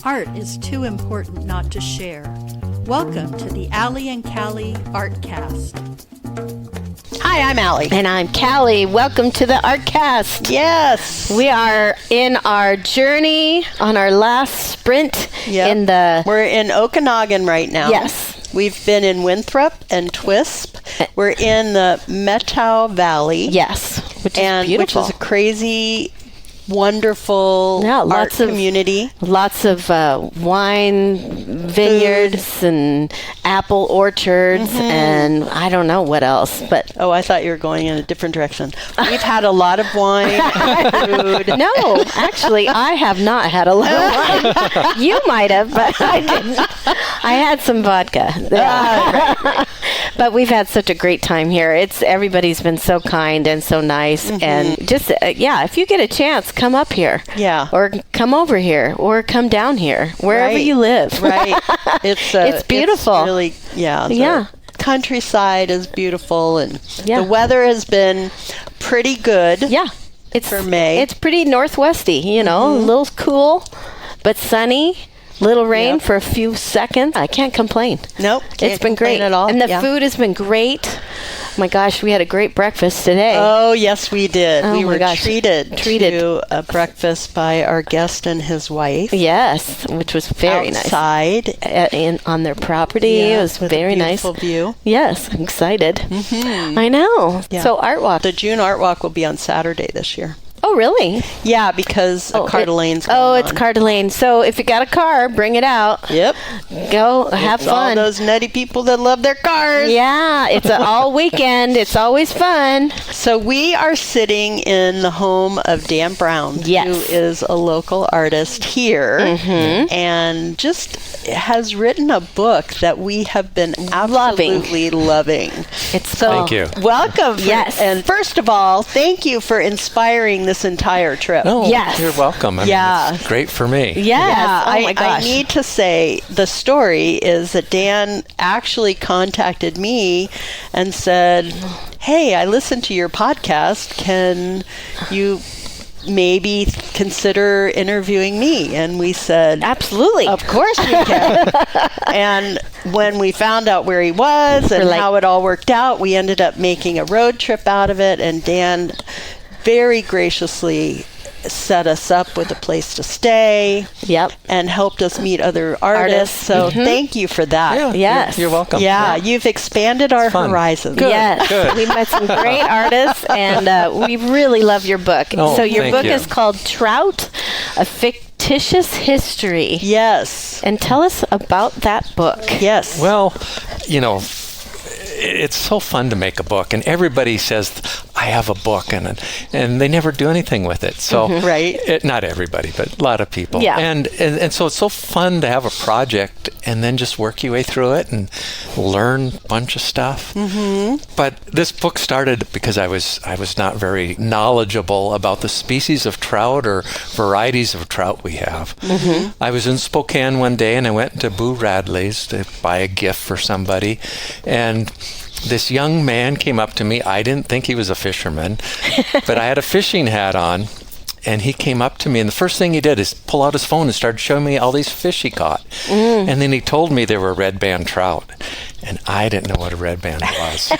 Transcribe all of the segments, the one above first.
Art is too important not to share. Welcome to the Allie and Callie Artcast. Hi, I'm Allie. And I'm Callie. Welcome to the Artcast. Yes. We are in our journey on our last sprint in the... We're in Okanogan right now. Yes. We've been in Winthrop and Twisp. We're in the Methow Valley. Yes, which is beautiful. Which is a crazy, wonderful art community. Lots of wine vineyards and apple orchards and I don't know what else. But oh, I thought you were going in a different direction. We've had a lot of wine and food. No, actually, I have not had a lot of wine. You might have, but I didn't. I had some vodka. Right. But we've had such a great time here. Everybody's been so kind and so nice. And just, if you get a chance, come up here. Yeah. Or come over here. Or come down here. Wherever you live. Right. It's beautiful. It's really, the countryside is beautiful. And the weather has been pretty good. Yeah. For May. It's pretty northwesty, a little cool, but sunny. Little rain for a few seconds. I can't complain. Nope. It's been great at all. And the food has been great. Oh my gosh, we had a great breakfast today. Oh, yes, we did. Oh, we were treated to a breakfast by our guest and his wife. Yes, which was very outside, nice. On their property. It was very nice. Beautiful view. Yes, I'm excited. I know. Yeah. So Art Walk. The June Art Walk will be on Saturday this year. Oh, really? Yeah, because Coeur d'Alene's going on. It's Coeur d'Alene. So if you got a car, bring it out. Yep. Go have fun. All those nutty people that love their cars. Yeah, it's all weekend. It's always fun. So we are sitting in the home of Dan Brown, who is a local artist here and just has written a book that we have been absolutely loving. Thank you. Welcome. Yes. And first of all, thank you for inspiring this entire trip. Oh, yes. You're welcome. I mean, it's great for me. Yes. Yeah, oh my gosh. I need to say the story is that Dan actually contacted me and said, hey, I listened to your podcast. Can you maybe consider interviewing me? And we said, absolutely. Of course we can. And when we found out where he was and how it all worked out, we ended up making a road trip out of it. And Dan very graciously set us up with a place to stay. Yep. And helped us meet other artists. So thank you for that. Yeah, yes. You're welcome. Yeah, you've expanded our horizons. Good. Yes. Good. We met some great artists, and we really love your book. Oh, so your book you. is called Trout, A Fictitious History. Yes. And tell us about that book. Yes. Well, it's so fun to make a book, and everybody says, I have a book, and they never do anything with it. So, not everybody, but a lot of people. Yeah. And so it's so fun to have a project and then just work your way through it and learn a bunch of stuff. But this book started because I was not very knowledgeable about the species of trout or varieties of trout we have. I was in Spokane one day, and I went to Boo Radley's to buy a gift for somebody, and this young man came up to me. I didn't think he was a fisherman, but I had a fishing hat on, and he came up to me, and the first thing he did is pull out his phone and started showing me all these fish he caught. And then he told me they were red band trout, and I didn't know what a red band was.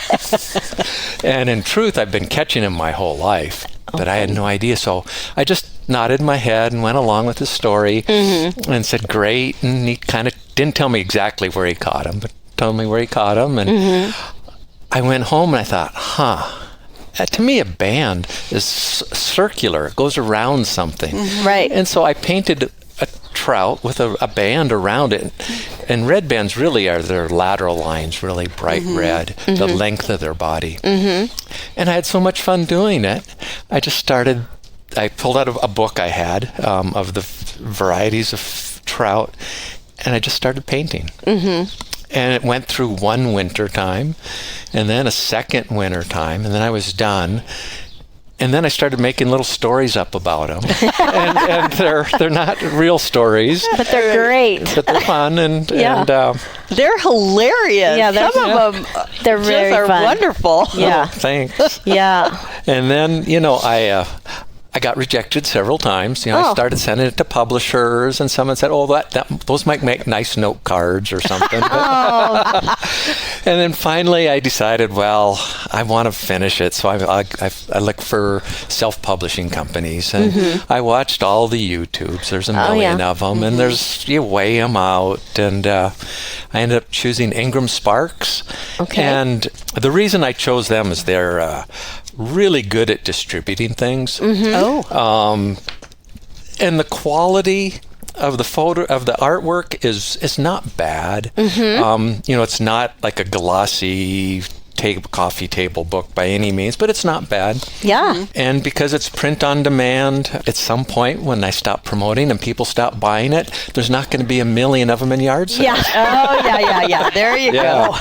And in truth, I've been catching them my whole life, but I had no idea. So I just nodded my head and went along with the story and said, great. And he kind of didn't tell me exactly where he caught them, but told me where he caught them. And I went home and I thought, to me, a band is circular. It goes around something. Right. And so I painted a trout with a band around it. And red bands really are their lateral lines, really bright red, the length of their body. And I had so much fun doing it. I pulled out a book I had of the varieties of trout, and I just started painting. And it went through one winter time, and then a second winter time, and then I was done. And then I started making little stories up about them, and they're not real stories, but they're great. But they're fun, and they're hilarious. Yeah, some of them they're very fun. Wonderful. Yeah, thanks. Yeah, and then I got rejected several times. I started sending it to publishers, and someone said, "Oh, those might make nice note cards or something." And then finally, I decided, well, I want to finish it, so I look for self-publishing companies, and I watched all the YouTubes. There's a million of them, and you weigh them out, and I ended up choosing Ingram Sparks. Okay. And the reason I chose them is they're really good at distributing things. And the quality of the artwork is not bad. It's not like a glossy coffee table book by any means, but it's not bad. Yeah. And because it's print on demand, at some point when I stop promoting and people stop buying it, there's not going to be a million of them in yard sales. Yeah. Oh, yeah. There you go.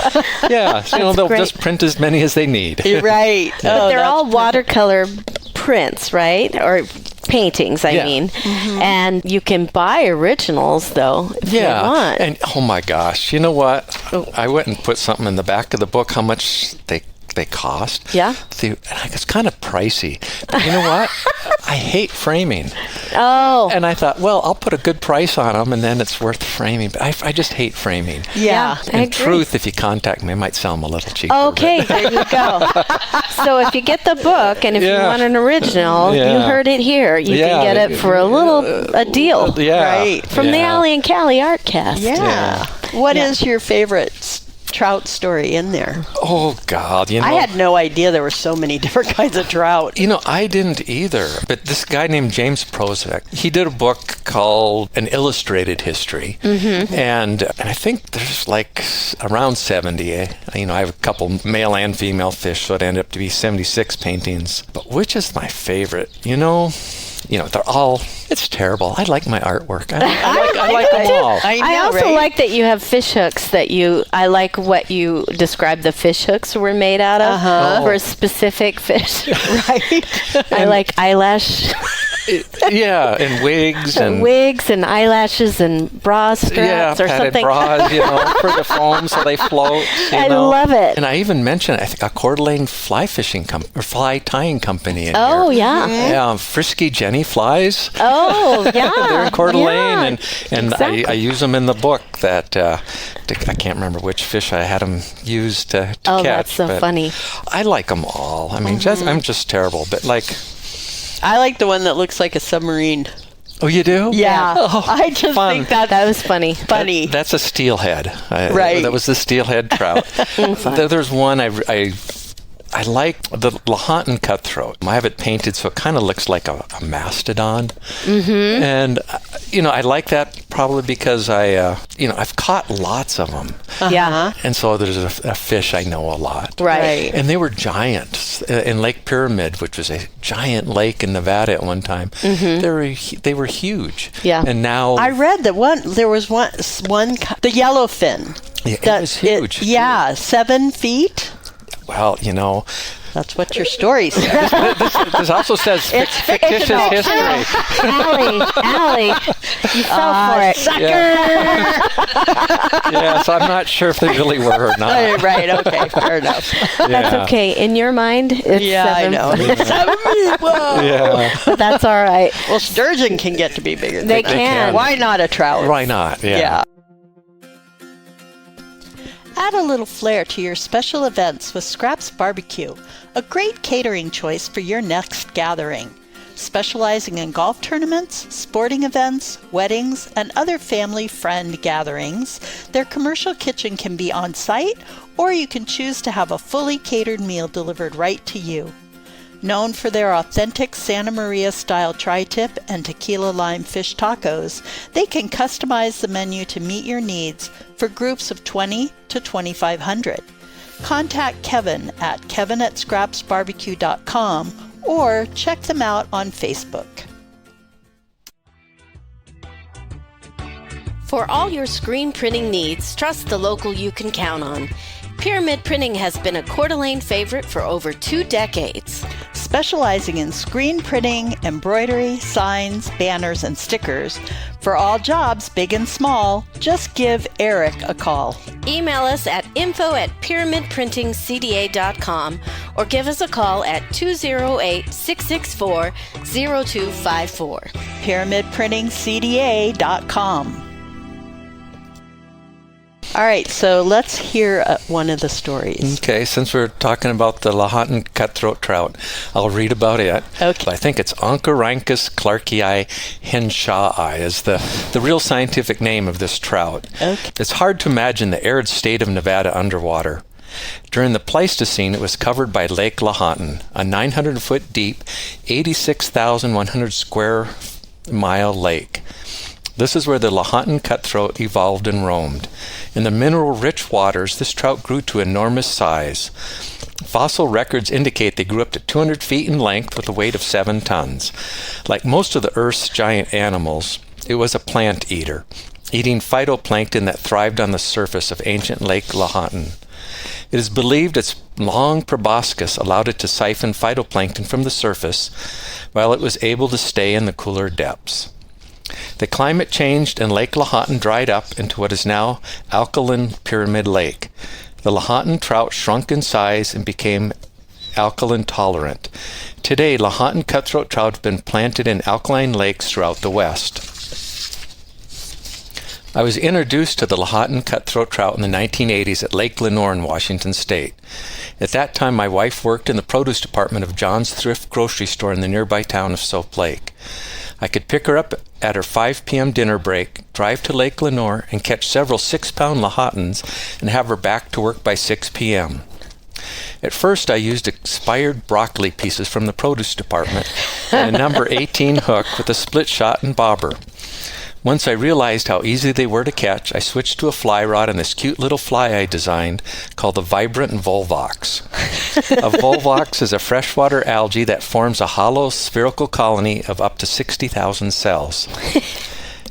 Yeah. So, they'll just print as many as they need. You're right. But they're all watercolor prints, right? Or paintings, I mean. And you can buy originals, though, if you want. And oh my gosh, you know what? I went and put something in the back of the book, how much they cost. Yeah. It's kind of pricey. But you know what? I hate framing. Oh. And I thought, well, I'll put a good price on them, and then it's worth framing. But I just hate framing. Yeah. In truth, if you contact me, I might sell them a little cheaper. Okay, there you go. So if you get the book, and if you want an original, you heard it here. You can get it for a deal. Right. From the Allie and Callie Artcast. Yeah. What is your favorite trout story in there? Oh, God. I had no idea there were so many different kinds of trout. I didn't either. But this guy named James Prozac, he did a book called An Illustrated History. And I think there's like around 70. I have a couple male and female fish, so it ended up to be 76 paintings. But which is my favorite? They're all, it's terrible. I like my artwork. I like them all. I also like that you have fish hooks I like what you described the fish hooks were made out of for a specific fish. Right. I like eyelash. And wigs and eyelashes and bra straps or padded something. bras, for the foam so they float. I love it. And I even mentioned, I think, a Coeur d'Alene fly fishing or fly tying company in here. Yeah, Frisky Jenny flies. Oh, yeah. They're in Coeur d'Alene, and exactly. I use them in the book that I can't remember which fish I had them use to catch. Oh, that's so funny. I like them all. I mean, I'm just terrible, but I like the one that looks like a submarine. Oh, you do? Yeah. I just think that was funny. That's a steelhead. Right. That was the steelhead trout. There's one I like, the Lahontan cutthroat. I have it painted so it kind of looks like a mastodon. And, I like that probably because I've caught lots of them. And so there's a fish I know a lot. Right. And they were giant in Lake Pyramid, which was a giant lake in Nevada at one time. They were huge. Yeah. And now I read that there was one the yellowfin. Yeah, it was huge. 7 feet. Well, that's what your story says. This also says fictitious history. Allie, you fell for it. Sucker! So I'm not sure if they really were or not. Right, okay, fair enough. That's okay. In your mind, it's 7. I know. 7 feet, whoa. Yeah. But that's all right. Well, sturgeon can get to be bigger than They that. can. Why not a trout? Why not? Yeah. Add a little flair to your special events with Scraps Barbecue, a great catering choice for your next gathering. Specializing in golf tournaments, sporting events, weddings, and other family friend gatherings, their commercial kitchen can be on site, or you can choose to have a fully catered meal delivered right to you. Known for their authentic Santa Maria-style tri-tip and tequila lime fish tacos, they can customize the menu to meet your needs for groups of 20 to 2,500. Contact Kevin at kevin@scrapsbarbecue.com or check them out on Facebook. For all your screen printing needs, trust the local you can count on. Pyramid Printing has been a Coeur d'Alene favorite for over 2 decades. specializing in screen printing, embroidery, signs, banners, and stickers. For all jobs, big and small, just give Eric a call. Email us at info@pyramidprintingcda.com or give us a call at 208-664-0254. pyramidprintingcda.com. All right, so let's hear one of the stories. Okay, since we're talking about the Lahontan cutthroat trout, I'll read about it. Okay. I think it's Oncorhynchus clarkii henshai is the real scientific name of this trout. Okay. It's hard to imagine the arid state of Nevada underwater. During the Pleistocene, it was covered by Lake Lahontan, a 900-foot deep, 86,100 square mile lake. This is where the Lahontan cutthroat evolved and roamed. In the mineral-rich waters, this trout grew to enormous size. Fossil records indicate they grew up to 200 feet in length with a weight of 7 tons. Like most of the Earth's giant animals, it was a plant eater, eating phytoplankton that thrived on the surface of ancient Lake Lahontan. It is believed its long proboscis allowed it to siphon phytoplankton from the surface, while it was able to stay in the cooler depths. The climate changed and Lake Lahontan dried up into what is now alkaline Pyramid Lake. The Lahontan trout shrunk in size and became alkaline tolerant. Today, Lahontan cutthroat trout have been planted in alkaline lakes throughout the West. I was introduced to the Lahontan cutthroat trout in the 1980s at Lake Lenoir in Washington State. At that time, my wife worked in the produce department of John's Thrift grocery store in the nearby town of Soap Lake. I could pick her up at her 5 p.m. dinner break, drive to Lake Lenoir, and catch several 6-pound Lahontans and have her back to work by 6 p.m. At first, I used expired broccoli pieces from the produce department and a number 18 hook with a split shot and bobber. Once I realized how easy they were to catch, I switched to a fly rod and this cute little fly I designed called the Vibrant Volvox. A Volvox is a freshwater algae that forms a hollow spherical colony of up to 60,000 cells.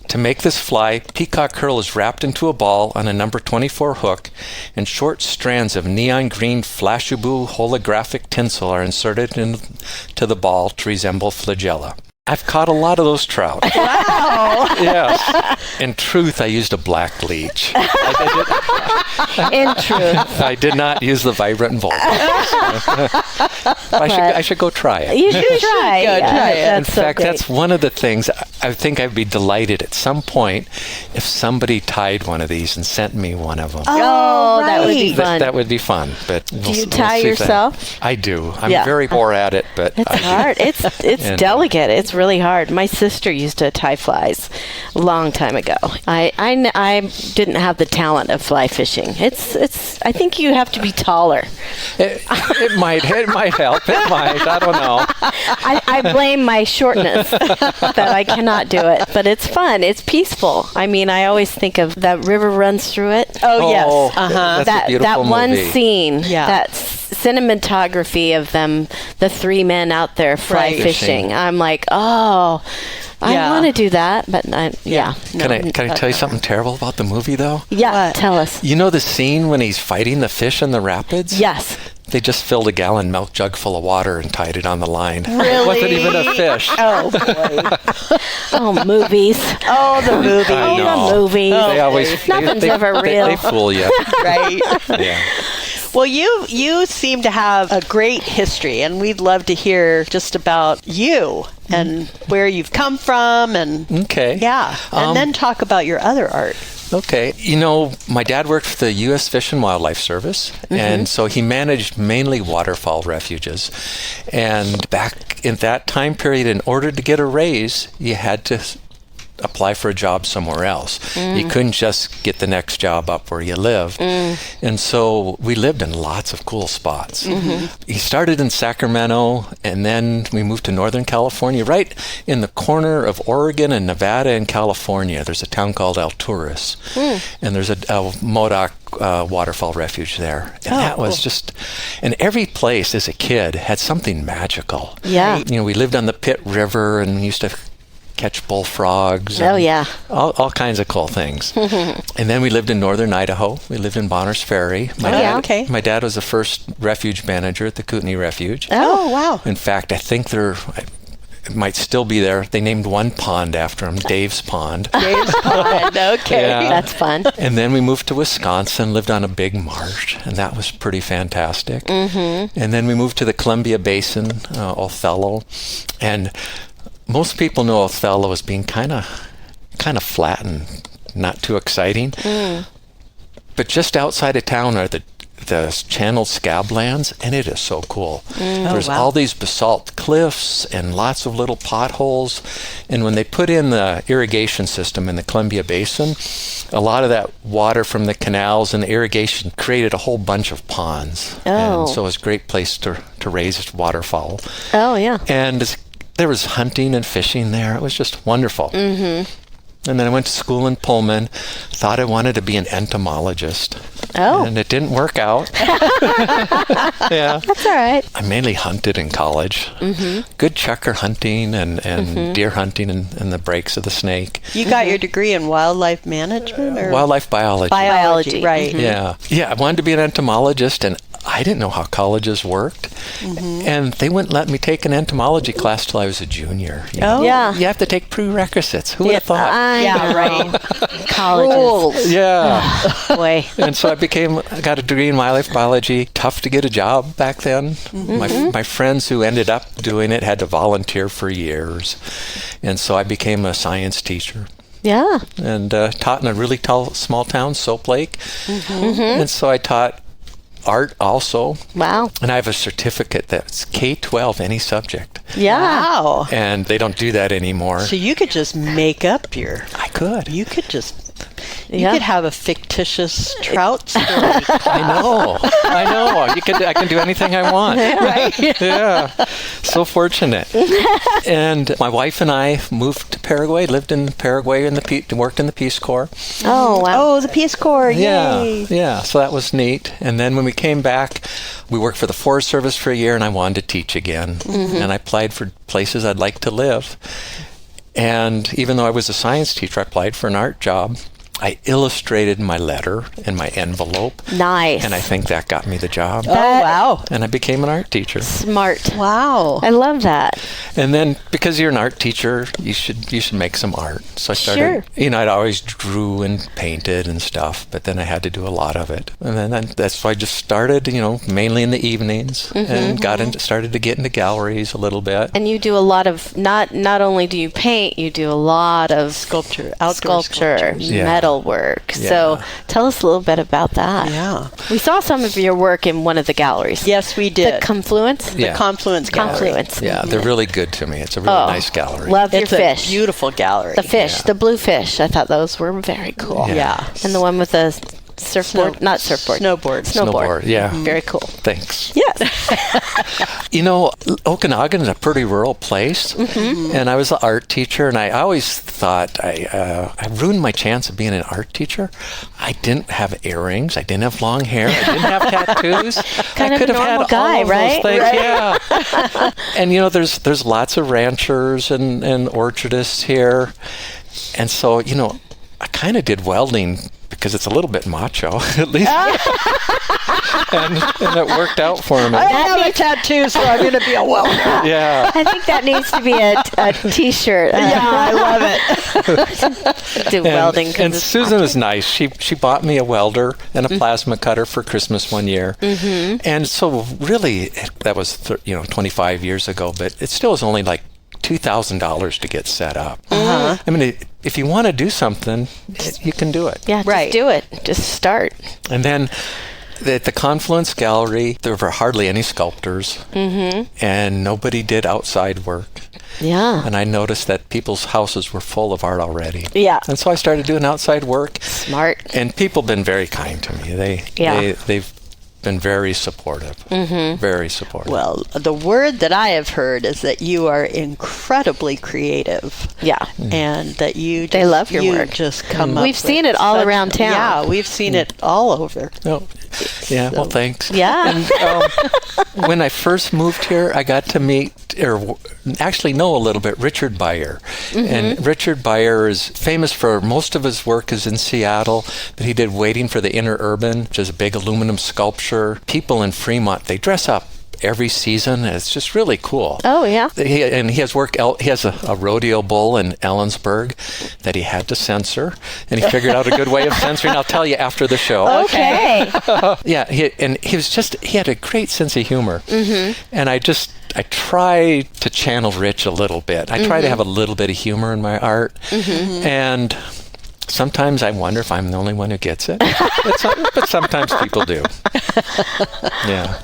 To make this fly, peacock herl is wrapped into a ball on a number 24 hook, and short strands of neon green flashaboo holographic tinsel are inserted into the ball to resemble flagella. I've caught a lot of those trout. Wow! Yes. In truth, I used a black leech. In truth. I did not use the Vibrant Volvox. I should go try it. You should try. Go try it. In fact, that's one of the things I think I'd be delighted at some point if somebody tied one of these and sent me one of them. Oh, that would be right. fun. That would be fun. But Do you tie yourself? I do. I'm Yeah. very poor at it, but It's I do. hard. It's And- delicate. It's really hard. My sister used to tie flies a long time ago. I didn't have the talent of fly fishing. I think you have to be taller. It might help. It might. I don't know. I blame my shortness that I cannot do it. But it's fun. It's peaceful. I mean, I always think of that river runs through it. Oh, yes. That's a That beautiful one movie. scene, Yeah. that cinematography of them, the 3 men out there fly Right. fishing. I'm like, oh, I Yeah. want to do that, but yeah. Can I tell you something terrible about the movie, though? Yeah, What? tell us. You know the scene when he's fighting the fish in the rapids? Yes. They just filled a gallon milk jug full of water and tied it on the line. Really? It wasn't even a fish. Oh, boy. Oh, movies. Oh, the movie. I know. The movies. They always Nothing's ever real. They fool you. Right? Yeah. Well, you seem to have a great history, and we'd love to hear just about you and where you've come from, and Okay. yeah, and then talk about your other art. Okay. You know, my dad worked for the U.S. Fish and Wildlife Service, and so he managed mainly waterfowl refuges. And back in that time period, in order to get a raise, you had to apply for a job somewhere else. You couldn't just get the next job up where you lived. And so we lived in lots of cool spots. He started in Sacramento, and then we moved to Northern California, right in the corner of Oregon and Nevada and California. There's a town called Alturas, and there's a Modoc waterfowl refuge there. And that was just, and every place as a kid had something magical. Yeah. You know, we lived on the Pitt River and used to catch bullfrogs. Oh, and yeah. all kinds of cool things. And then we lived in northern Idaho. We lived in Bonners Ferry. Okay. My dad was the first refuge manager at the Kootenai Refuge. Oh, wow. In fact, I think it might still be there. They named one pond after him, Dave's Pond. Dave's Pond. Okay. Yeah. That's fun. And then we moved to Wisconsin, lived on a big marsh, and that was pretty fantastic. And then we moved to the Columbia Basin, Othello, and most people know Othello as being kind of flat and not too exciting. But just outside of town are the channeled scablands, and it is so cool. There's all these basalt cliffs and lots of little potholes, and when they put in the irrigation system in the Columbia Basin, a lot of that water from the canals and the irrigation created a whole bunch of ponds. And so it was a great place to raise waterfowl. Oh, yeah. And there was hunting and fishing there. It was just wonderful. And then I went to school in Pullman, thought I wanted to be an entomologist. Oh. And it didn't work out. Yeah. That's all right. I mainly hunted in college. Good checker hunting and deer hunting and the breaks of the snake. You got your degree in wildlife management or Wildlife biology. biology, right? Yeah. Yeah, I wanted to be an entomologist, and I didn't know how colleges worked. And they wouldn't let me take an entomology class till I was a junior. You know? Yeah. You have to take prerequisites. Who would have thought? Right. Colleges. Yeah. Boy. And so I got a degree in wildlife biology. Tough to get a job back then. My friends who ended up doing it had to volunteer for years. And so I became a science teacher. Yeah. And taught in a really small town, Soap Lake. And so I taught art also. Wow. And I have a certificate that's K-12, any subject. Yeah. Wow. And they don't do that anymore. So you could just make up I could. You could just. You Yeah. could have a fictitious trout story. I know. I can do anything I want. Right? Yeah. So fortunate. And my wife and I moved to Paraguay, lived in Paraguay, worked in the Peace Corps. Oh, wow. Oh, the Peace Corps. Yay. Yeah. So that was neat. And then when we came back, we worked for the Forest Service for a year, and I wanted to teach again. And I applied for places I'd like to live. And even though I was a science teacher, I applied for an art job. I illustrated my letter in my envelope. Nice. And I think that got me the job. Oh, wow. And I became an art teacher. Smart. Wow. I love that. And then because you're an art teacher, you should make some art. So I started, I'd always drew and painted and stuff, but then I had to do a lot of it. And then that's why I just started, mainly in the evenings and started to get into galleries a little bit. And you do a lot of, not only do you paint, you do a lot of Sculpture, outdoor sculpture, sculptures. metal work. Yeah. So tell us a little bit about that. Yeah. We saw some of your work in one of the galleries. Yes, we did. The Confluence? Yeah. The Confluence Gallery. Confluence. Yeah, they're really good to me. It's a really nice gallery. Love your It's fish. a beautiful gallery. The fish, the blue fish. I thought those were very cool. Yeah. And the one with the surfboard, not surfboard. Snowboard. Yeah. Very cool. Thanks. Yes. Okanogan is a pretty rural place, and I was an art teacher, and I always thought I ruined my chance of being an art teacher. I didn't have earrings. I didn't have long hair. I didn't have tattoos. Kind I of could a have had normal guy, all of right? those things. Right. Yeah. And there's lots of ranchers and orchardists here, and so I kind of did welding because it's a little bit macho, at least. and it worked out for me. I don't have a tattoo, so I'm going to be a welder. Yeah. I think that needs to be a T-shirt. Yeah, I love it. Do welding. 'cause And it's Susan was nice. She bought me a welder and a plasma cutter for Christmas one year. And so really, that was 25 years ago, but it still was only like $2,000 to get set up. I mean, if you want to do something, you can do it. Yeah, Right. just do it. Just start. And then at the Confluence Gallery, there were hardly any sculptors, and nobody did outside work. Yeah. And I noticed that people's houses were full of art already. Yeah. And so I started doing outside work. Smart. And people have been very kind to me. They've been very supportive. Very supportive. Well, the word that I have heard is that you are incredibly creative. Yeah. And that you They love your you work. just come up We've with seen it all such- around town. Yeah, we've seen it all over. No, Yeah, well, thanks. Yeah. And when I first moved here, I got to meet, or actually know a little bit, Richard Beyer. And Richard Beyer is famous for most of his work is in Seattle, but he did Waiting for the Inner Urban, which is a big aluminum sculpture. People in Fremont, they dress up every season. It's just really cool. Oh, yeah. He has work. He has a rodeo bull in Ellensburg that he had to censor, and he figured out a good way of censoring. I'll tell you after the show. Okay. Yeah, he had a great sense of humor, and I try to channel Rich a little bit. I try to have a little bit of humor in my art, and sometimes I wonder if I'm the only one who gets it, but sometimes people do. Yeah.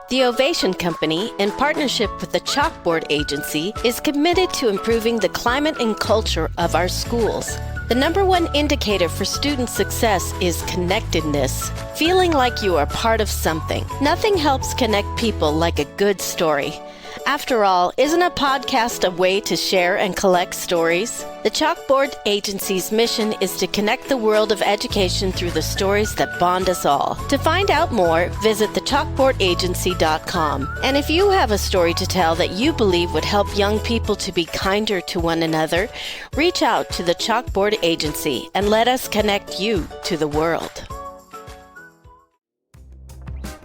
The Ovation Company, in partnership with the Chalkboard Agency, is committed to improving the climate and culture of our schools. The number one indicator for student success is connectedness, feeling like you are part of something. Nothing helps connect people like a good story. After all, isn't a podcast a way to share and collect stories? The Chalkboard Agency's mission is to connect the world of education through the stories that bond us all. To find out more, visit thechalkboardagency.com. And if you have a story to tell that you believe would help young people to be kinder to one another, reach out to the Chalkboard Agency and let us connect you to the world.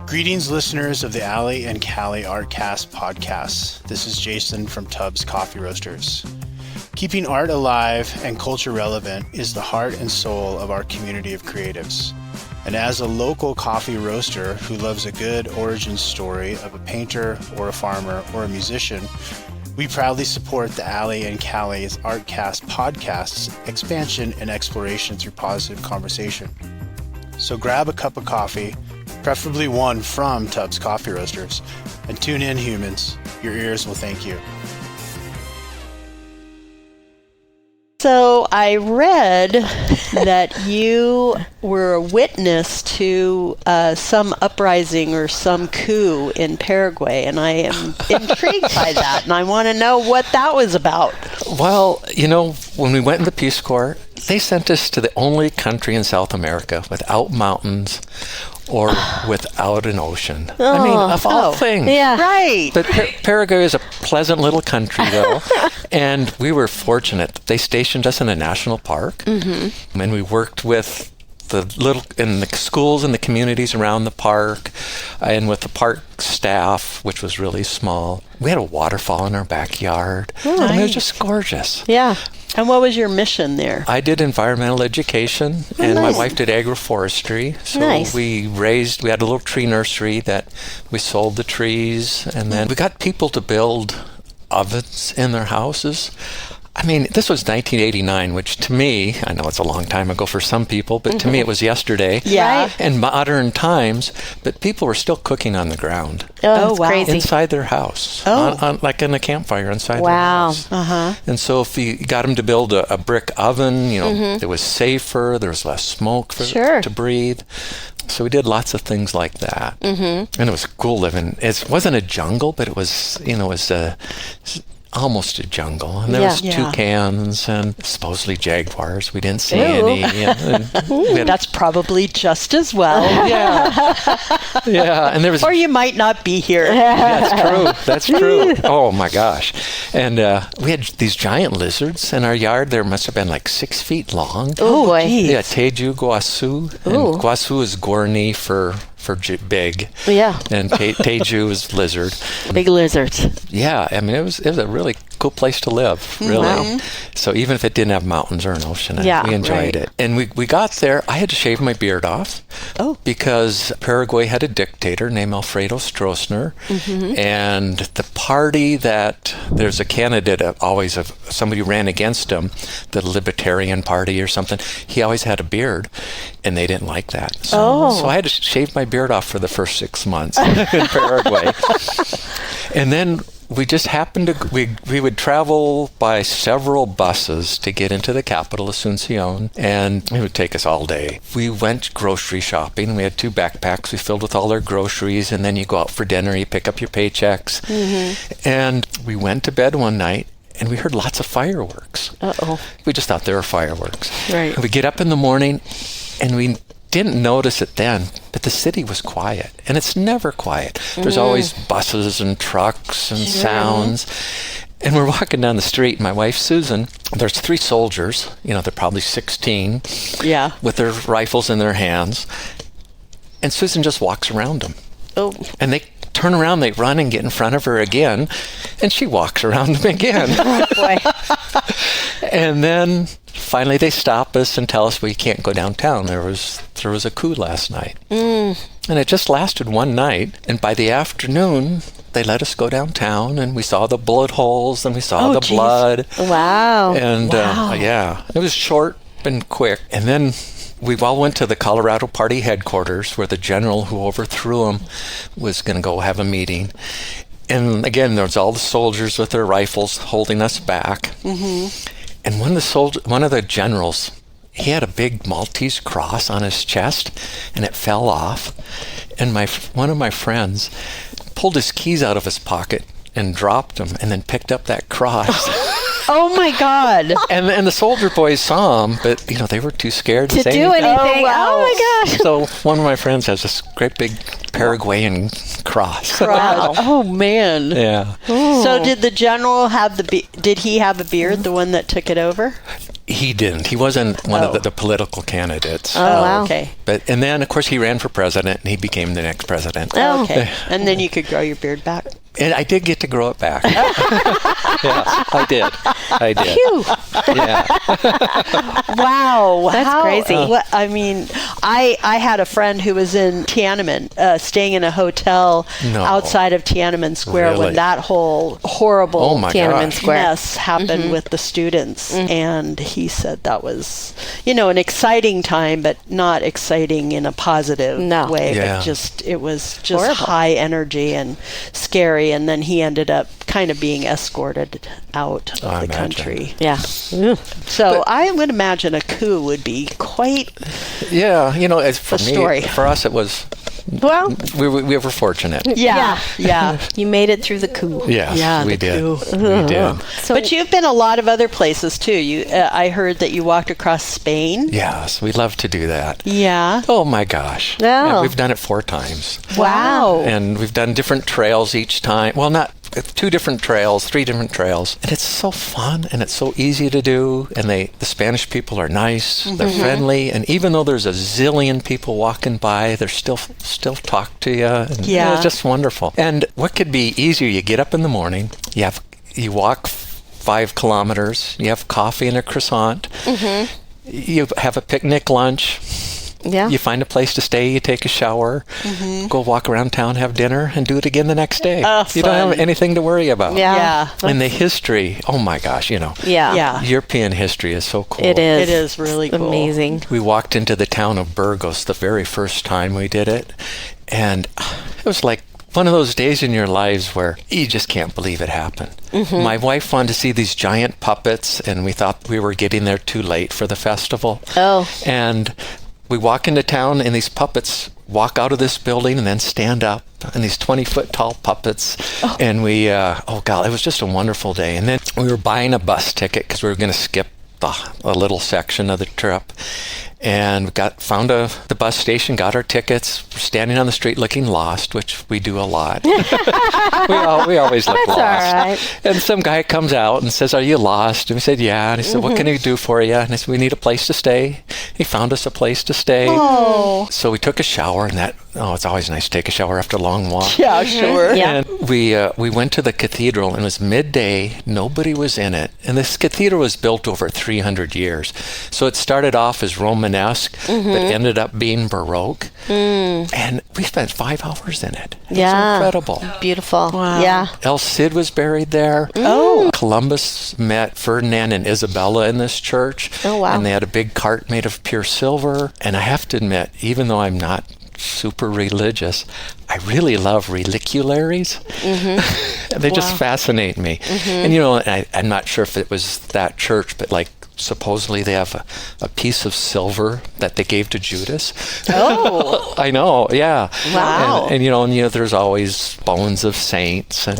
Greetings, listeners of the Alley and Callie Artcast podcasts. This is Jason from Tubbs Coffee Roasters. Keeping art alive and culture relevant is the heart and soul of our community of creatives. And as a local coffee roaster who loves a good origin story of a painter or a farmer or a musician, we proudly support the Alley and Callie's Artcast podcast's expansion and exploration through positive conversation. So grab a cup of coffee, preferably one from Tubbs Coffee Roasters, and tune in, humans. Your ears will thank you. So I read that you were a witness to some uprising or some coup in Paraguay, and I am intrigued by that, and I want to know what that was about. Well, when we went in the Peace Corps, they sent us to the only country in South America without mountains or without an ocean. I mean, of all things. Yeah. Right. But Paraguay is a pleasant little country, though, and we were fortunate. They stationed us in a national park, and we worked with in the schools and the communities around the park, and with the park staff, which was really small. We had a waterfall in our backyard. Nice. I mean, it was just gorgeous. Yeah. And what was your mission there? I did environmental education, and my wife did agroforestry. So we had a little tree nursery that we sold the trees, and then we got people to build ovens in their houses. I mean, this was 1989, which to me, I know it's a long time ago for some people, but to me it was yesterday. Yeah. And modern times, but people were still cooking on the ground. Oh, wow. Crazy. Inside their house. On, like in a campfire inside their house. Uh-huh. And so if you got them to build a brick oven, it was safer, there was less smoke to breathe. So we did lots of things like that. And it was cool living. It wasn't a jungle, but it was, almost a jungle, and there was toucans and supposedly jaguars. We didn't see any. That's probably just as well. And there was. Or you might not be here. That's true. Oh my gosh! And we had these giant lizards in our yard. There must have been like 6 feet long. Oh boy! Yeah, Teju guasu. And guasu is Guarani for big. Yeah. And Teju is lizard. Big lizards. Yeah, I mean, it was a really cool place to live, really. Wow. So even if it didn't have mountains or an ocean, we enjoyed it. And we got there, I had to shave my beard off because Paraguay had a dictator named Alfredo Stroessner, and the party that there's a candidate always of somebody who ran against him, the Libertarian Party or something, he always had a beard, and they didn't like that. So I had to shave my beard off for the first 6 months in Paraguay. And then we just happened to, we would travel by several buses to get into the capital, Asuncion, and it would take us all day. We went grocery shopping. We had 2 backpacks we filled with all our groceries, and then you go out for dinner, you pick up your paychecks. And we went to bed one night, and we heard lots of fireworks. We just thought they were fireworks. Right. And we get up in the morning, and we didn't notice it then, but the city was quiet, and it's never quiet. There's always buses and trucks and sounds. And we're walking down the street, and my wife, Susan, there's 3 soldiers, they're probably 16, with their rifles in their hands. And Susan just walks around them. Oh. And they turn around, they run and get in front of her again, and she walks around them again. Oh, boy. And then finally they stop us and tell us we can't go downtown. There was a coup last night. And it just lasted one night. And by the afternoon, they let us go downtown, and we saw the bullet holes, and we saw the blood. Wow. And it was short and quick. And then we all went to the Colorado Party headquarters, where the general who overthrew him was going to go have a meeting. And again, there was all the soldiers with their rifles holding us back. And one of the generals, he had a big Maltese cross on his chest, and it fell off. And one of my friends pulled his keys out of his pocket and dropped them, and then picked up that cross. Oh my God! And the soldier boys saw him, but they were too scared to say do anything. Oh, wow. Oh my gosh! So one of my friends has this great big Paraguayan cross. Wow. Oh man. Yeah. So did the general have did he have a beard, the one that took it over? He didn't. He wasn't one of the political candidates. Oh, wow. Okay. And then, of course, he ran for president, and he became the next president. Oh. Okay. And then you could grow your beard back. And I did get to grow it back. Yeah, I did. Phew. Yeah. Wow. That's crazy. I mean, I had a friend who was in Tiananmen, staying in a hotel outside of Tiananmen Square when that whole horrible Tiananmen Square mess happened with the students. And he said that was, an exciting time, but not exciting in a positive way. Yeah. But it was just horrible. high energy and scary. And then he ended up kind of being escorted out of the country. Yeah. So I would imagine a coup would be quite as for me, story. for us, it was. Well, we were fortunate. Yeah. You made it through the coup. Yes, we the did. coup. We did. So, But you've been a lot of other places too. I heard that you walked across Spain. Yes, we love to do that. Yeah. Oh my gosh. Oh. And we've done it 4 times. Wow. And we've done different trails each time. Well, not 2 different trails, 3 different trails. And it's so fun, and it's so easy to do. And the Spanish people are nice, they're friendly. And even though there's a zillion people walking by, they're still talk to you. And it's just wonderful. And what could be easier? You get up in the morning, you walk 5 kilometers, you have coffee and a croissant, you have a picnic lunch. Yeah. You find a place to stay, you take a shower, go walk around town, have dinner, and do it again the next day. You don't have anything to worry about. Yeah. And the history, oh my gosh, Yeah. European history is so cool. It is. It is really cool. Amazing. We walked into the town of Burgos the very first time we did it, and it was like one of those days in your lives where you just can't believe it happened. My wife wanted to see these giant puppets, and we thought we were getting there too late for the festival. Oh. And we walk into town, and these puppets walk out of this building and then stand up, and these 20-foot tall puppets. And we, it was just a wonderful day. And then we were buying a bus ticket because we were going to skip a little section of the trip. And found the bus station, got our tickets, we're standing on the street looking lost, which we do a lot. we always look lost. All right. And some guy comes out and says, "Are you lost?" And we said, "Yeah." And he said, "What can I do for you?" And I said, "We need a place to stay." He found us a place to stay. Oh. So we took a shower, and it's always nice to take a shower after a long walk. Yeah, sure. Yeah. And we went to the cathedral, and it was midday. Nobody was in it. And this cathedral was built over 300 years. So it started off as Romanesque, but ended up being Baroque. And we spent 5 hours in it. It was incredible. Beautiful. Wow. Yeah. El Cid was buried there. Oh. Columbus met Ferdinand and Isabella in this church. Oh, wow. And they had a big cart made of pure silver. And I have to admit, even though I'm not super religious, I really love relicularies. They just fascinate me. And I'm not sure if it was that church, but like supposedly they have a piece of silver that they gave to Judas. Oh. I know, yeah. Wow. And there's always bones of saints and,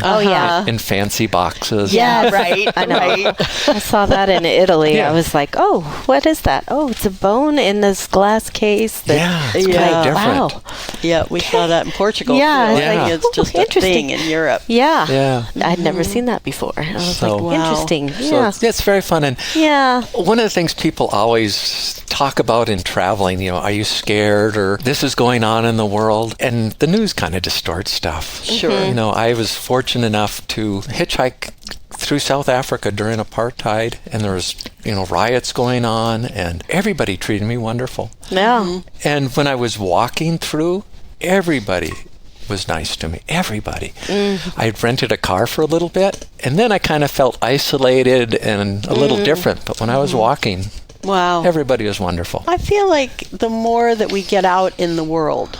in fancy boxes. Yeah, Right. I know. Right. I saw that in Italy. Yeah. I was like, oh, what is that? Oh, it's a bone in this glass case. It's kind Yeah. of different. Wow. Yeah, we saw that in Portugal. Yeah, too. I yeah. think it's just a Interesting. thing in Europe. Yeah. Yeah. I'd never seen that before. I was So- like, Wow. interesting. So Yeah. it's very fun. And Yeah. one of the things people always talk about in traveling, are you scared or this is going on in the world? And the news kind of distorts stuff. Sure. I was fortunate enough to hitchhike through South Africa during apartheid, and there was, riots going on, and everybody treated me wonderful. Yeah. And when I was walking through, everybody was nice to me. Everybody. I had rented a car for a little bit, and then I kind of felt isolated and a little different. But when I was walking, Wow. everybody was wonderful. I feel like the more that we get out in the world,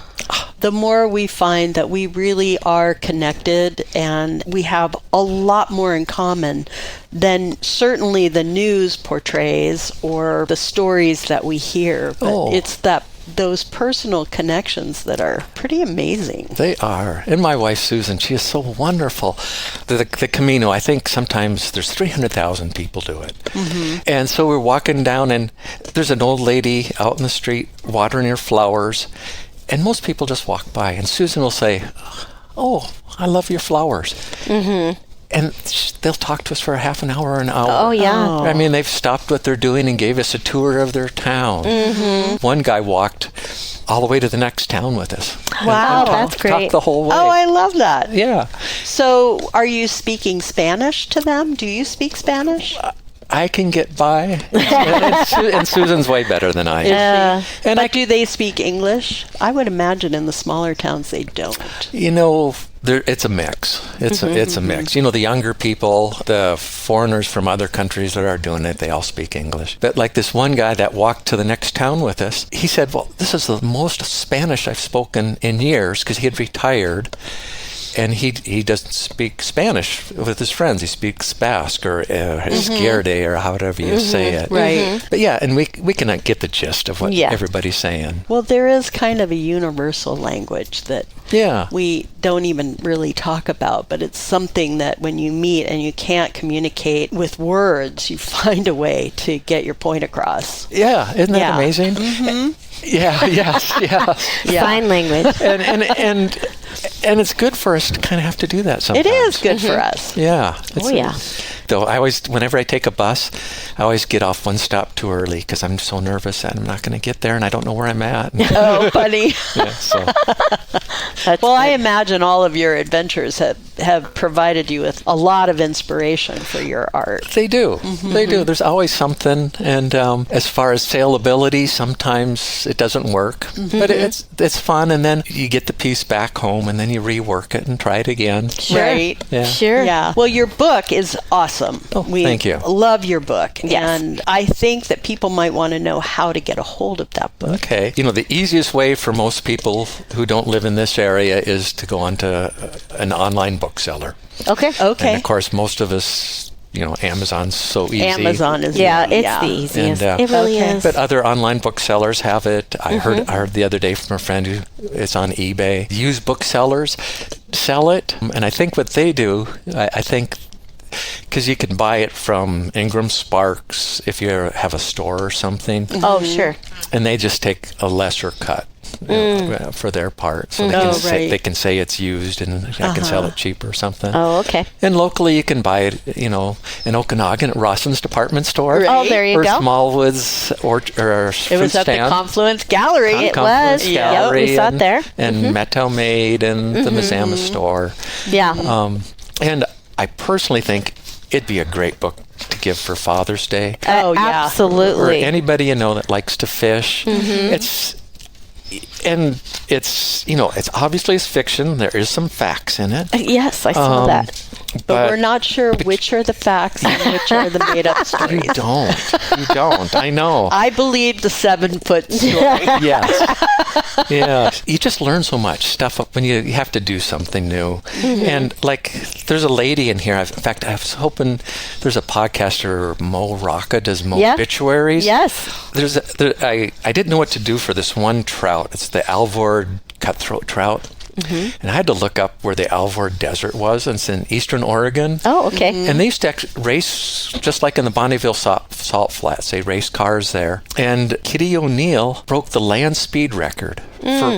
the more we find that we really are connected and we have a lot more in common than certainly the news portrays or the stories that we hear. But it's those personal connections that are pretty amazing. They are. And my wife, Susan, she is so wonderful. The Camino, I think sometimes there's 300,000 people do it. And so we're walking down, and there's an old lady out in the street watering her flowers. And most people just walk by, and Susan will say, "Oh, I love your flowers." And they'll talk to us for a half an hour or an hour. Oh, yeah. I mean, they've stopped what they're doing and gave us a tour of their town. One guy walked all the way to the next town with us. Wow, And that's great. Talked the whole way. Oh, I love that. Yeah. So, are you speaking Spanish to them? Do you speak Spanish? I can get by. and Susan's way better than I am. Yeah. And But do they speak English? I would imagine in the smaller towns they don't. It's a mix. It's a mix. The younger people, the foreigners from other countries that are doing it, they all speak English. But like this one guy that walked to the next town with us, he said, "Well, this is the most Spanish I've spoken in years," because he had retired. And he doesn't speak Spanish with his friends. He speaks Basque or Izquierda or however you say it. Right. But yeah, and we can get the gist of what everybody's saying. Well, there is kind of a universal language that Yeah. we don't even really talk about, but it's something that when you meet and you can't communicate with words, you find a way to get your point across. Yeah, isn't that Yeah. amazing? Yeah, yes. Yeah. Sign language. And it's good for us to kind of have to do that sometimes. It is good for us. Yeah. Yeah. Though whenever I take a bus, I always get off one stop too early because I'm so nervous that I'm not going to get there and I don't know where I'm at. Oh, funny. Yeah, so. Well, I imagine all of your adventures have provided you with a lot of inspiration for your art. They do. They do. There's always something. And as far as saleability, sometimes it doesn't work. But it's fun. And then you get the piece back home and then you rework it and try it again. Sure. Right? Yeah. Sure. Yeah. Well, your book is awesome. Oh, we thank you. love your book. Yes. And I think that people might want to know how to get a hold of that book. Okay. The easiest way for most people who don't live in this area is to go onto an online bookseller. Okay. Okay. And of course, most of us, Amazon's so easy. Amazon is Yeah, easy, it's the easiest. And, It really okay. is. But other online booksellers have it. I heard the other day from a friend who it's on eBay. Used booksellers sell it, and I think what they do, I think, because you can buy it from Ingram Sparks if you have a store or something, Oh, sure. and they just take a lesser cut. For their part, so they can say it's used, and I can sell it cheaper or something. Oh, okay. And locally, you can buy it, in Okanogan at Rawson's department store, Right. Oh, there you or go. Smallwood's or It was at the Confluence Gallery. It Confluence was. Yep, Gallery we saw it and- there. and Methow Made and the Mazama store. Yeah. And I personally think it'd be a great book to give for Father's Day, Oh, yeah. or Absolutely. anybody that likes to fish. It's obviously it's fiction. There is some facts in it. Yes, I saw that. But we're not sure which are the facts and which are the made-up stories. You don't. I know. I believe the 7-foot story. Yes. Yeah. You just learn so much stuff when you have to do something new. Mm-hmm. And like, there's a lady in here. In fact, I was hoping there's a podcaster, Mo Rocca, does obituaries. Yes. I didn't know what to do for this one trout. It's the Alvord cutthroat trout. Mm-hmm. And I had to look up where the Alvord Desert was, and it's in eastern Oregon. Oh, okay. Mm-hmm. And they used to race, just like in the Bonneville Salt Flats, they raced cars there. And Kitty O'Neill broke the land speed record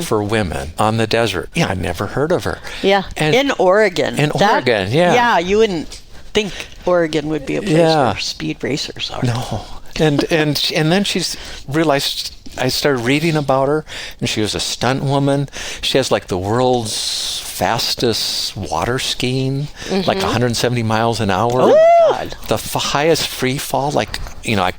for women on the desert. Yeah, I'd never heard of her. Yeah. And in Oregon. Yeah. Yeah, you wouldn't think Oregon would be a place where speed racers are. No. And then she's realized, I started reading about her, and she was a stunt woman. She has like the world's fastest water skiing, like 170 miles an hour. Oh my God. The highest free fall, like, I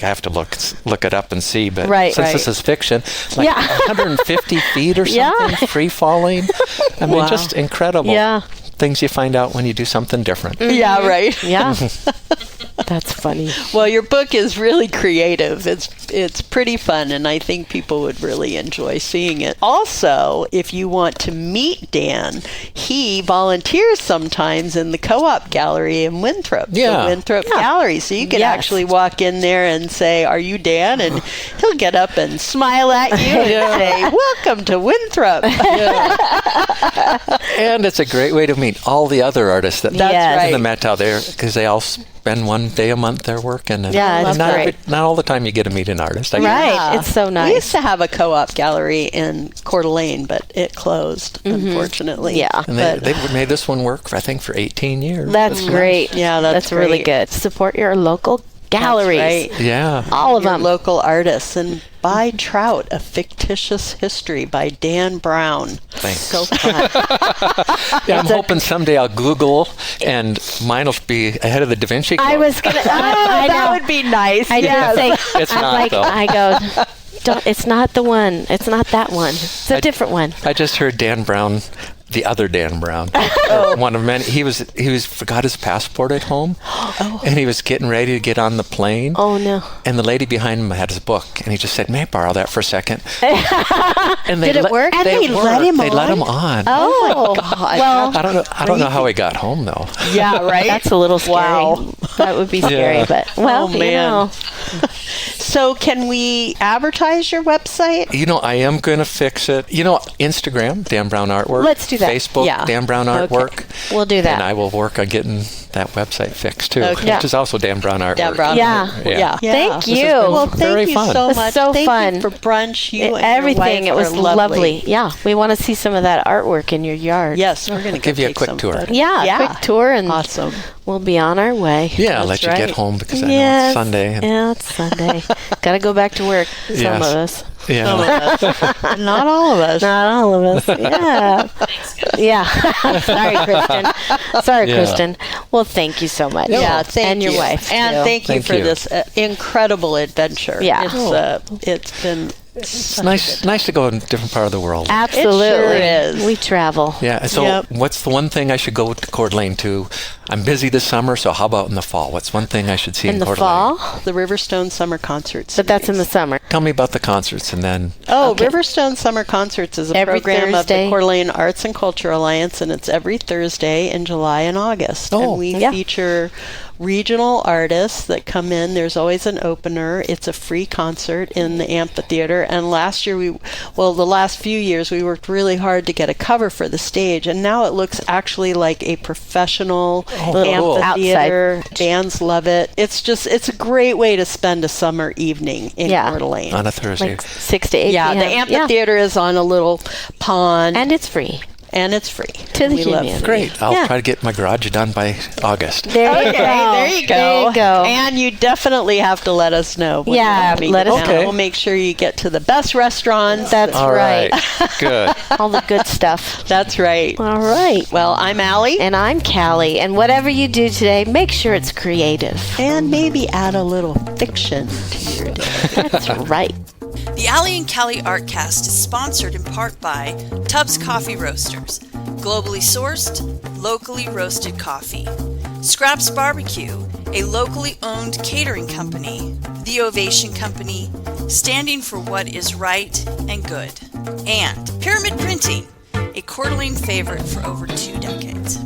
have to look it up and see, but since this is fiction, like 150 feet or something, free falling. I mean, just incredible. Yeah. Things you find out when you do something different. Yeah, right. Yeah. That's funny. Well, your book is really creative. It's pretty fun, and I think people would really enjoy seeing it. Also, if you want to meet Dan, he volunteers sometimes in the Co-op Gallery in Winthrop. Yeah. The Winthrop Gallery. So you can actually walk in there and say, "Are you Dan?" And he'll get up and smile at you and say, "Welcome to Winthrop." And it's a great way to meet all the other artists that in the Methow there, because they all spend one day a month there working. And not all the time you get to meet an artist. It's so nice. We used to have a Co-op Gallery in Coeur d'Alene, but it closed, unfortunately. Yeah. And they made this one work, I think, for 18 years. That's great. Yeah, that's great. Really good. Support your local galleries. That's right. Yeah. All of them. Local artists. And buy Trout, A Fictitious History by Dan Brown. Thanks. So fun. I'm hoping someday I'll Google and mine will be ahead of the Da Vinci Code. I was going to... that would be nice. I didn't say... It's not, though. I go... It's not the one. It's not that one. It's a different one. I just heard Dan Brown, the other Dan Brown, one of many. He forgot his passport at home, and he was getting ready to get on the plane. Oh no! And the lady behind him had his book, and he just said, "May I borrow that for a second?" And Did it work? And they let him on? They let him on. Oh, my God. Well, I don't know how he got home though. Yeah, right. That's a little scary. Wow. That would be scary, but man. So can we advertise your website? I am going to fix it. Instagram, Dan Brown Artwork. Let's do that. Facebook, Dan Brown Artwork. Okay. We'll do that. And I will work on getting that website fixed too, Okay. which is also Dan Brown Artwork. Dan Brown. Yeah. Thank you. Well, very thank you fun. so It was much. so thank fun. you for brunch. You and everything. your wife It was are lovely. Yeah, we want to see some of that artwork in your yard. Yes, we're going to give you a quick tour. Yeah, quick tour, and awesome. We'll be on our way. Yeah, I'll let you get home because I know it's Sunday. Yeah, it's Sunday. Got to go back to work. Some of us. Yeah. Not all of us. Not all of us. Yeah. Yeah. Sorry, Kristen. Well, thank you so much. Yeah, thank you. And your wife. And too. thank you for this incredible adventure. Yeah. It's been It's nice to go in a different part of the world. Absolutely. It sure is. We travel. Yeah. So what's the one thing I should go to Coeur d'Alene to? I'm busy this summer, so how about in the fall? What's one thing I should see in the Coeur d'Alene? fall? The Riverstone Summer Concerts. But that's in the summer. Tell me about the concerts and then... Riverstone Summer Concerts is a Every program Thursday. of the Coeur d'Alene Arts and Culture Alliance, and it's every Thursday in July and August. Oh. And we feature regional artists that come in. There's always an opener. It's a free concert in the amphitheater. And last year, the last few years, we worked really hard to get a cover for the stage. And now it looks actually like a professional amphitheater. Bands love it. It's a great way to spend a summer evening in Coeur d'Alene. On a Thursday. Like 6 to 8 Yeah, p.m. the amphitheater is on a little pond. And it's free. And it's free. To the We love community. it. Great. I'll try to get my garage done by August. There you go. There you go. There you go. And you definitely have to let us know. When you're coming let us down. know. We'll make sure you get to the best restaurants. That's All right. Good. All the good stuff. That's right. All right. Well, I'm Allie. And I'm Callie. And whatever you do today, make sure it's creative. And maybe add a little fiction to your day. That's right. The Allie and Callie Artcast is sponsored in part by Tubbs Coffee Roasters. Globally sourced, locally roasted coffee. Scraps Barbecue, a locally owned catering company. The Ovation Company, standing for what is right and good. And Pyramid Printing, a Coeur d'Alene favorite for over 2 decades.